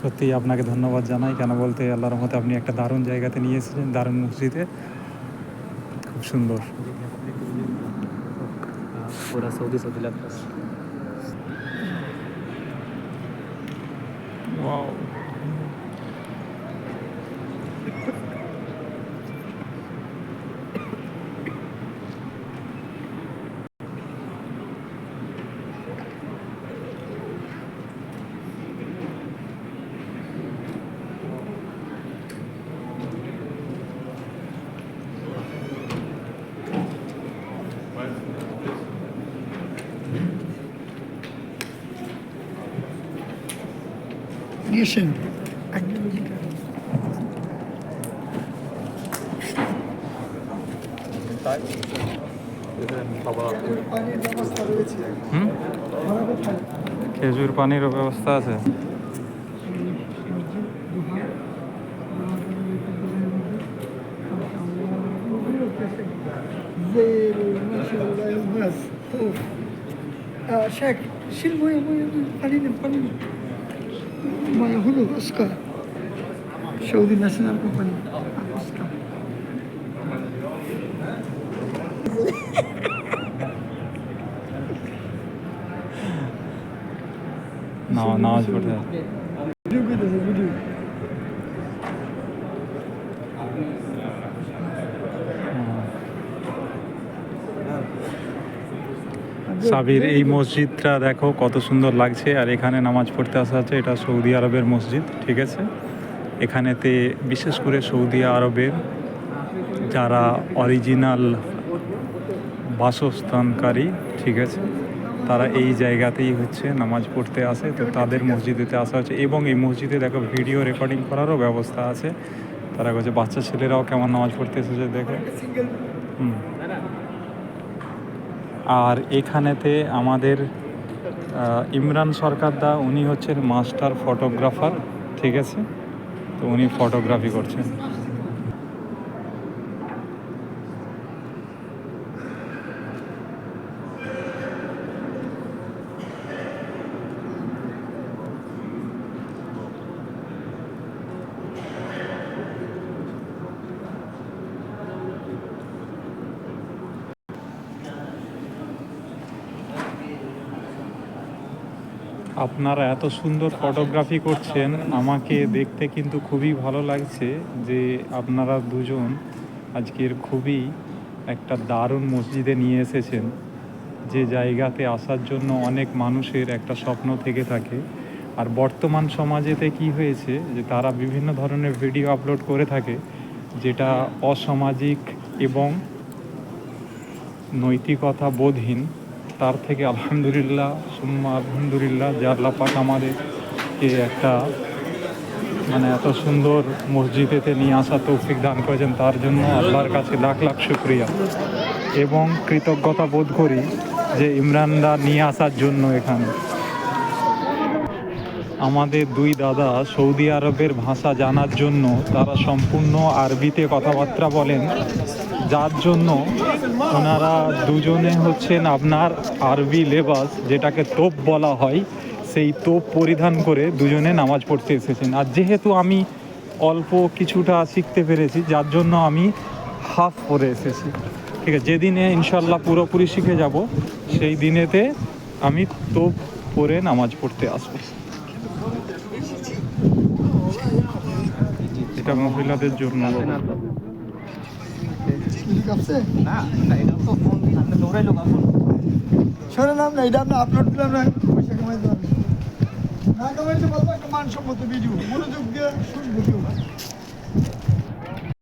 সত্যিই আপনাকে ধন্যবাদ জানাই, কেন বলতে আল্লাহর রহমতে আপনি একটা দারুণ জায়গাতে নিয়ে এসেছেন, দারুণ মসজিদে, খুব সুন্দর। पूरा सऊदी सऊदी लगता है। ওয়াও। নিয়েছেন খেজুর পানিরও ব্যবস্থা আছে। শেখ শিল পানি নেন পানি মানে হলো উস্কা সৌদি ন্যাশনাল কোম্পানি উস্কা নামাজ পড়তে ভিডিও করতেছে ভিডিও। সাবির, এই মসজিদটা দেখো কত সুন্দর লাগছে, আর এখানে নামাজ পড়তে আসা হচ্ছে। এটা সৌদি আরবের মসজিদ, ঠিক আছে। এখানেতে বিশেষ করে সৌদি আরবের যারা অরিজিনাল বাসস্থানকারী, ঠিক আছে, তারা এই জায়গাতেই হচ্ছে নামাজ পড়তে আসে। তো তাদের মসজিদেতে আসা হচ্ছে, এবং এই মসজিদে দেখো ভিডিও রেকর্ডিং করারও ব্যবস্থা আছে। তারা বলছে বাচ্চা ছেলেরাও কেমন নামাজ পড়তে এসেছে দেখো। আর এখানেতে আমাদের ইমরান সরকারদা, উনি হচ্ছেন মাস্টার ফটোগ্রাফার, ঠিক আছে। তো উনি ফটোগ্রাফি করছেন। আপনারা এত সুন্দর ফটোগ্রাফি করছেন, আমাকে দেখতে কিন্তু খুবই ভালো লাগছে যে আপনারা দুজন আজকের খুবই একটা দারুণ মসজিদে নিয়ে এসেছেন, যে জায়গাতে আসার জন্য অনেক মানুষের একটা স্বপ্ন থেকে থাকে। আর বর্তমান সমাজেতে কি হয়েছে যে তারা বিভিন্ন ধরনের ভিডিও আপলোড করে থাকে, যেটা অসামাজিক এবং নৈতিকতা বোধহীন। তার থেকে আলহামদুলিল্লাহ সুম্মা আলহামদুলিল্লাহ যে আল্লাহ পাক আমাদেরকে একটা মানে এত সুন্দর মসজিদেতে নিয়ে আসা তৌফিক দান করেছেন, তার জন্য আল্লাহর কাছে লাখ লাখ শুকরিয়া এবং কৃতজ্ঞতা বোধ করি যে ইমরানদা নিয়ে আসার জন্য। এখানে আমাদের দুই দাদা সৌদি আরবের ভাষা জানার জন্য তারা সম্পূর্ণ আরবিতে কথাবার্তা বলেন, যার জন্য ওনারা দুজনে হচ্ছেন আপনার আরবি লেবাস, যেটাকে তোপ বলা হয়, সেই তোপ পরিধান করে দুজনে নামাজ পড়তে এসেছেন। আর যেহেতু আমি অল্প কিছুটা শিখতে পেরেছি, যার জন্য আমি হাফ পরে এসেছি, ঠিক আছে। যেদিনে ইনশাল্লাহ পুরোপুরি শিখে যাব, সেই দিনেতে আমি তোপ পরে নামাজ পড়তে আসবো। এটা মহিলাদের জন্য। শোনালাম না, এটা আপনি আপলোড দিলাম না, পয়সা কামাইতে পারবেন না, কামাইতে পারবো একটা মানসম্মত ভিডিও, মনোযোগ দিয়ে শুনবো কেউ।